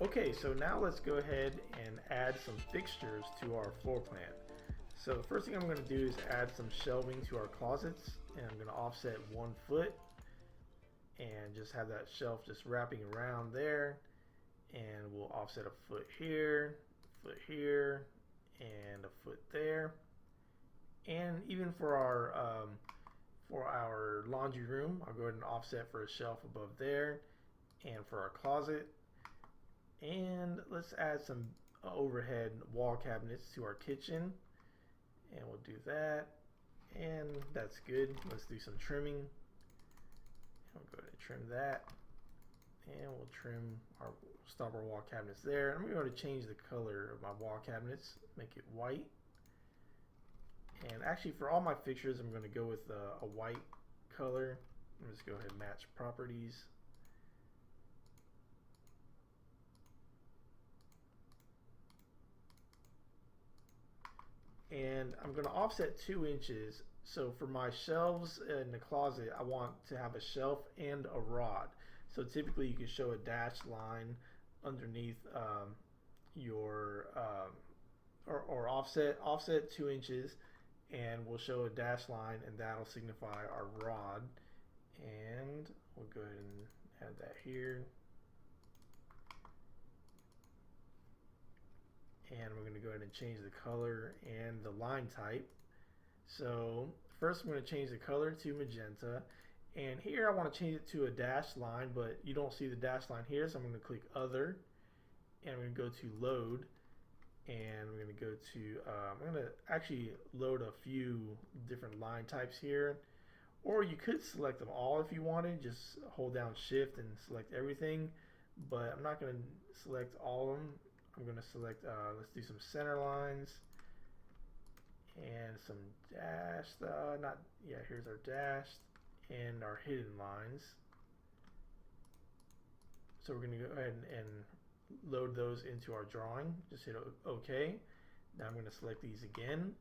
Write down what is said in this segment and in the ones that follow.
Okay, so now let's go ahead and add some fixtures to our floor plan. So the first thing I'm going to do is add some shelving to our closets, and I'm going to offset 1 foot and just have that shelf just wrapping around there, and we'll offset a foot here, and a foot there. And even for our laundry room, I'll go ahead and offset for a shelf above there, and for our closet. And let's add some overhead wall cabinets to our kitchen, and we'll do that, and that's good. Let's do some trimming. We'll go ahead and trim that, and we'll stop our wall cabinets there. I'm going to change the color of my wall cabinets, make it white. And actually, for all my fixtures, I'm going to go with a white color. I'm just go ahead and match properties. And I'm going to offset 2 inches. So for my shelves in the closet, I want to have a shelf and a rod. So typically you can show a dashed line underneath or offset 2 inches, and we'll show a dashed line, and that'll signify our rod. And we'll go ahead and add that here. And we're going to go ahead and change the color and the line type. So first I'm going to change the color to magenta, and here I want to change it to a dashed line, but you don't see the dashed line here, so I'm going to click other, and I'm going to go to load, and we're going to go to I'm going to actually load a few different line types here, or you could select them all if you wanted. Just hold down shift and select everything, but I'm not going to select all of them. I'm going to select, let's do some center lines and some dashed, here's our dashed and our hidden lines. So we're going to go ahead and load those into our drawing. Just hit OK. Now I'm going to select these again.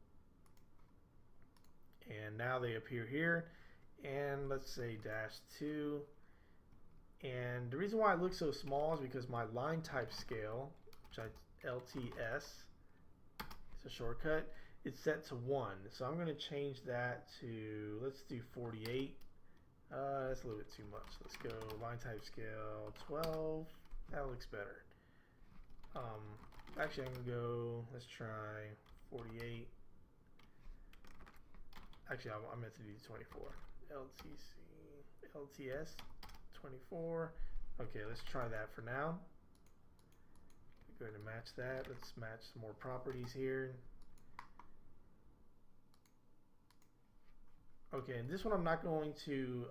And now they appear here. And let's say -2. And the reason why it looks so small is because my line type scale, LTS, it's a shortcut, it's set to 1. So I'm going to change that to, let's do 48. That's a little bit too much. Let's go line type scale 12. That looks better. Actually, I'm going to go, let's try 48. Actually, I meant to do 24. LTS 24. Okay, let's try that for now. Go ahead and match that. Let's match some more properties here. Okay, and this one I'm not going to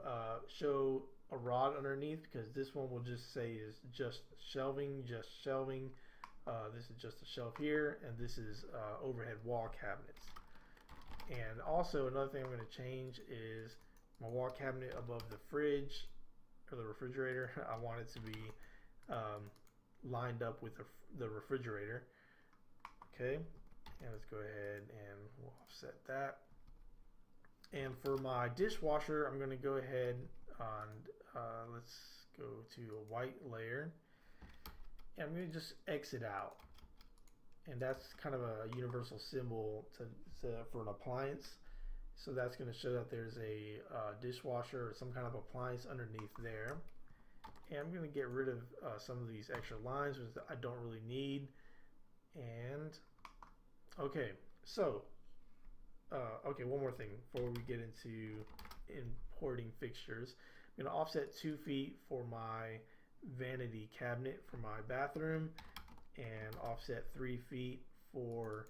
show a rod underneath, because this one will just say is just shelving, this is just a shelf here, and this is overhead wall cabinets. And also another thing I'm going to change is my wall cabinet above the fridge or the refrigerator. I want it to be lined up with the refrigerator. Okay, and let's go ahead and we'll offset that. And for my dishwasher, I'm going to go ahead and let's go to a white layer, and I'm going to just exit out. And that's kind of a universal symbol for an appliance. So that's going to show that there's a dishwasher or some kind of appliance underneath there. And I'm going to get rid of some of these extra lines, which I don't really need. And okay, so okay, one more thing before we get into importing fixtures. I'm going to offset 2 feet for my vanity cabinet for my bathroom, and offset 3 feet for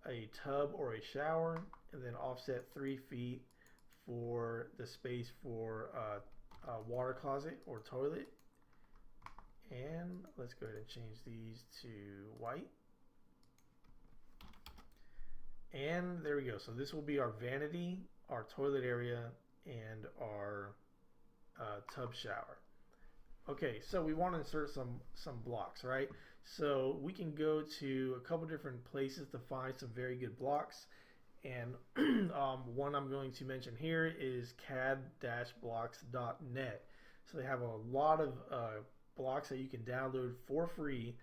a tub or a shower, and then offset 3 feet for the space for a water closet or toilet. And let's go ahead and change these to white. And there we go. So this will be our vanity, our toilet area, and our tub shower. Okay, so we want to insert some blocks, right? So we can go to a couple different places to find some very good blocks. And one I'm going to mention here is cad-blocks.net. So they have a lot of blocks that you can download for free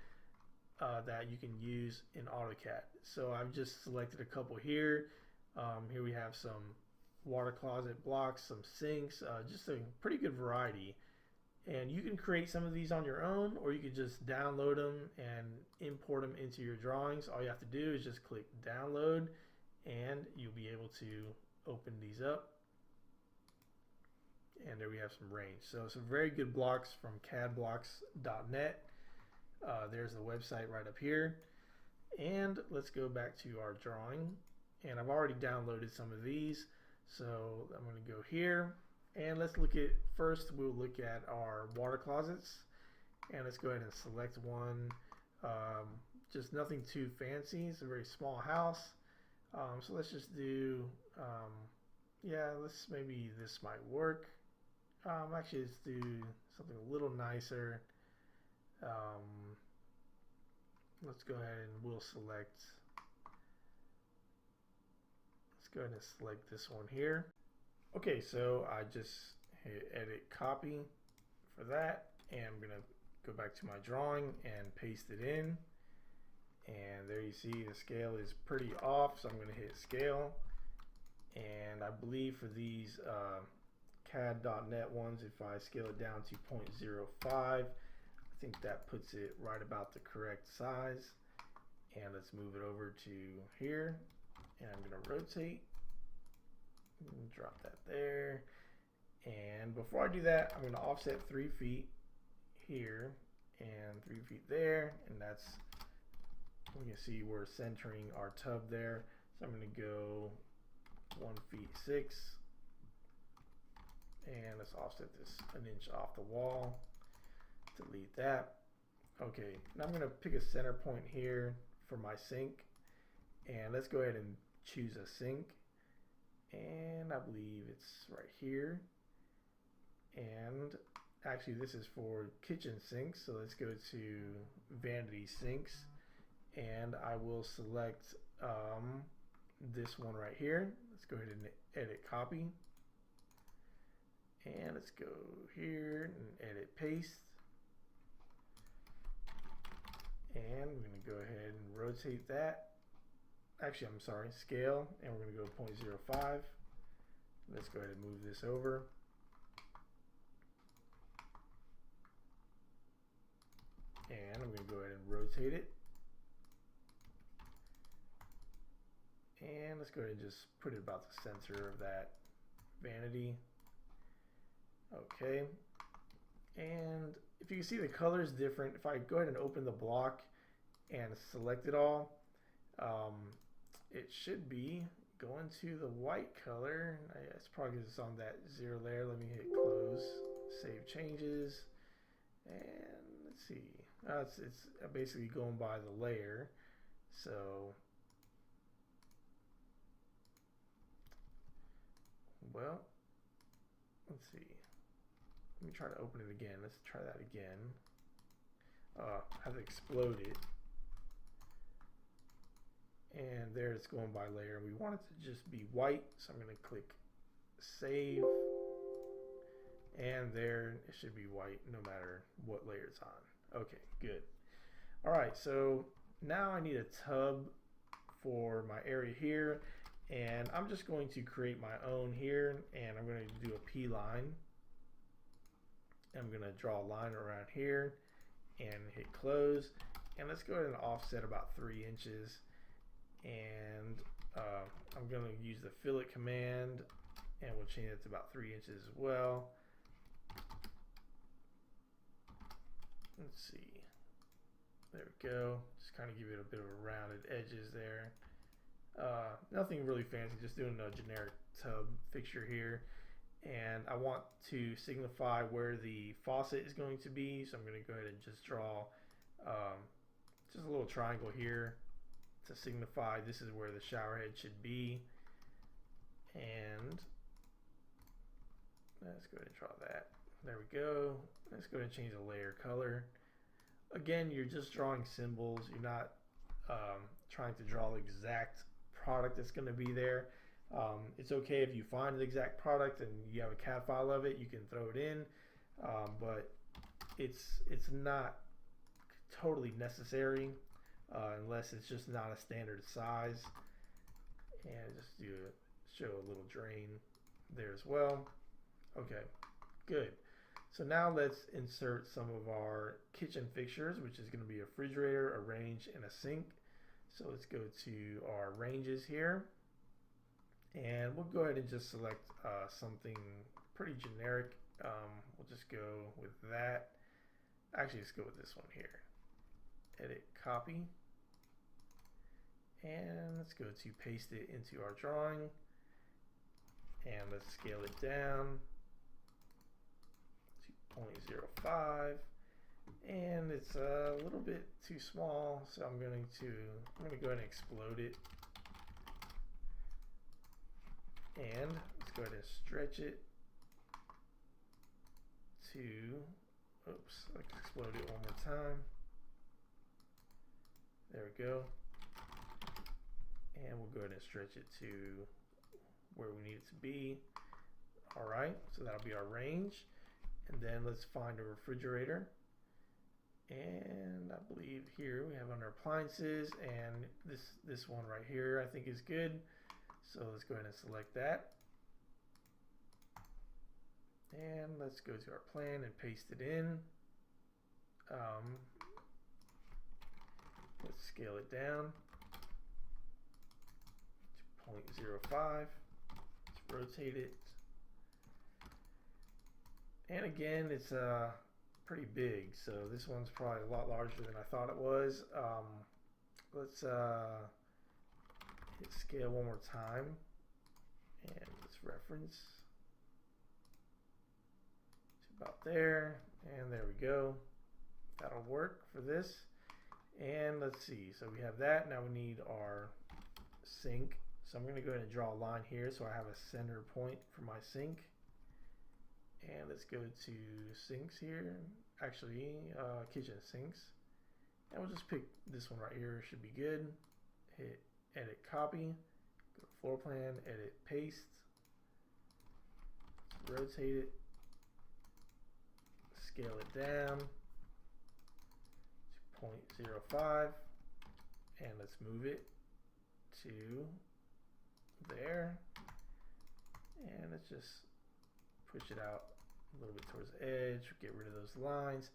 that you can use in AutoCAD. So I've just selected a couple here. Here we have some water closet blocks, some sinks, just a pretty good variety. And you can create some of these on your own, or you can just download them and import them into your drawings. All you have to do is just click download, and you'll be able to open these up. And there we have some range. So some very good blocks from cadblocks.net. There's the website right up here. And let's go back to our drawing. And I've already downloaded some of these. So I'm going to go here. And let's look at, first we'll look at our water closets. And let's go ahead and select one. Just nothing too fancy. It's a very small house. So let's just do, yeah, maybe this might work. Actually, let's do something a little nicer. Let's go ahead and we'll select, let's go ahead and select this one here. Okay, so I just hit edit copy for that, and I'm gonna go back to my drawing and paste it in. And there you see the scale is pretty off, so I'm gonna hit scale. And I believe for these CAD.net ones, if I scale it down to 0.05, I think that puts it right about the correct size. And let's move it over to here, and I'm gonna rotate. Drop that there. And before I do that, I'm going to offset 3 feet here and 3 feet there, and that's, we can see we're centering our tub there. So I'm going to go 1 feet 6, and let's offset this 1 inch off the wall. Delete that. Okay, now I'm going to pick a center point here for my sink, and let's go ahead and choose a sink. And I believe it's right here. And actually this is for kitchen sinks, so let's go to vanity sinks, and I will select this one right here. Let's go ahead and edit copy, and let's go here and edit paste, and we're going to go ahead and rotate that. Actually, I'm sorry, scale, and we're going to go 0.05. Let's go ahead and move this over. And I'm going to go ahead and rotate it. And let's go ahead and just put it about the center of that vanity. Okay. And if you can see, the color is different. If I go ahead and open the block and select it all, it should be going to the white color. It's probably because it's on that 0 layer. Let me hit close, save changes, and let's see. It's basically going by the layer. So well, let's see. Let me try to open it again. Let's try that again. I have to explode it. And there it's going by layer. We want it to just be white, so I'm going to click save. And there it should be white no matter what layer it's on. Okay, good. All right, so now I need a tub for my area here, and I'm just going to create my own here, and I'm going to do a P line. I'm going to draw a line around here and hit close, and let's go ahead and offset about 3 inches. And I'm going to use the fillet command, and we'll change it to about 3 inches as well. Let's see. There we go. Just kind of give it a bit of a rounded edges there. Nothing really fancy, just doing a generic tub fixture here. And I want to signify where the faucet is going to be, so I'm going to go ahead and just draw just a little triangle here to signify this is where the shower head should be. And let's go ahead and draw that. There we go. Let's go ahead and change the layer color. Again, you're just drawing symbols. You're not trying to draw the exact product that's going to be there. It's okay if you find the exact product and you have a CAD file of it, you can throw it in. But it's not totally necessary unless it's just not a standard size. And just show a little drain there as well. Okay, good. So now let's insert some of our kitchen fixtures, which is going to be a refrigerator, a range, and a sink. So let's go to our ranges here, and we'll go ahead and just select something pretty generic. We'll just go with that. Actually, let's go with this one here. Edit, copy, and let's go to paste it into our drawing, and let's scale it down to 0.05, and it's a little bit too small, so I'm going to go ahead and explode it, and let's go ahead and stretch it to, oops, let's explode it one more time. There we go. And we'll go ahead and stretch it to where we need it to be. All right, so that'll be our range. And then let's find a refrigerator. And I believe here we have under appliances, and this one right here I think is good. So let's go ahead and select that. And let's go to our plan and paste it in. Let's scale it down to 0.05. Let's rotate it. And again, it's pretty big, so this one's probably a lot larger than I thought it was. Let's hit scale one more time, and let's reference to about there, and there we go. That'll work for this. And let's see, so we have that. Now we need our sink. So I'm going to go ahead and draw a line here so I have a center point for my sink. And let's go to sinks here, actually kitchen sinks. And we'll just pick this one right here, should be good. Hit edit, copy, go to floor plan, edit, paste. Let's rotate it, scale it down to 0.05, and let's move it to there, and let's just push it out a little bit towards the edge, get rid of those lines,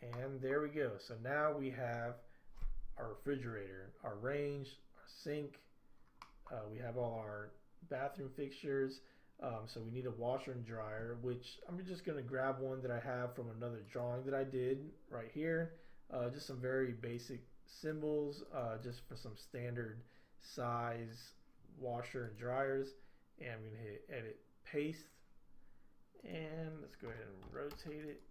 and there we go. So now we have our refrigerator, our range, our sink, we have all our bathroom fixtures. So we need a washer and dryer, which I'm just going to grab one that I have from another drawing that I did right here. Just some very basic symbols, just for some standard size washer and dryers. And I'm going to hit edit, paste, and let's go ahead and rotate it.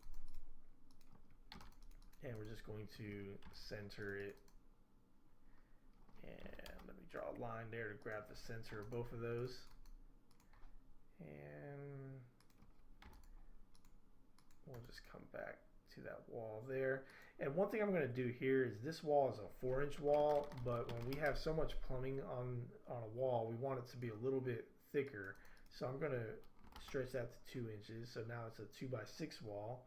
And we're just going to center it. And let me draw a line there to grab the center of both of those. And we'll just come back to that wall there. And one thing I'm going to do here is this wall is a 4-inch wall, but when we have so much plumbing on a wall, we want it to be a little bit thicker. So I'm going to stretch that to 2 inches. So now it's a 2x6 wall.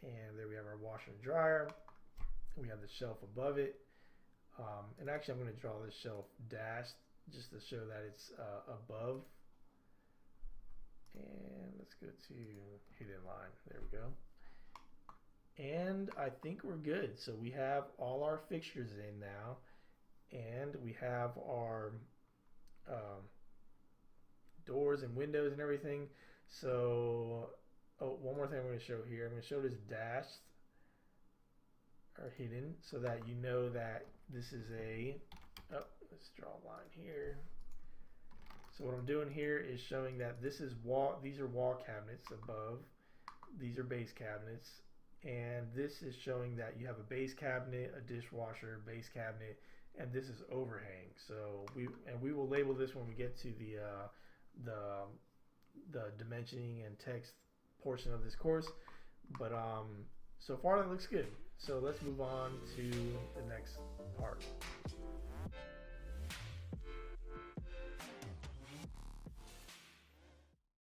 And there we have our washer and dryer. We have the shelf above it. And actually I'm going to draw this shelf dashed just to show that it's above. And let's go to hidden line. There we go. And I think we're good. So we have all our fixtures in now, and we have our doors and windows and everything. So, oh, one more thing I'm going to show here. I'm going to show this dashed or hidden so that you know that this is a, oh, let's draw a line here. So what I'm doing here is showing that this is these are wall cabinets above, these are base cabinets, and this is showing that you have a base cabinet, a dishwasher, base cabinet, and this is overhang. So we will label this when we get to the dimensioning and text portion of this course. But so far that looks good. So let's move on to the next part.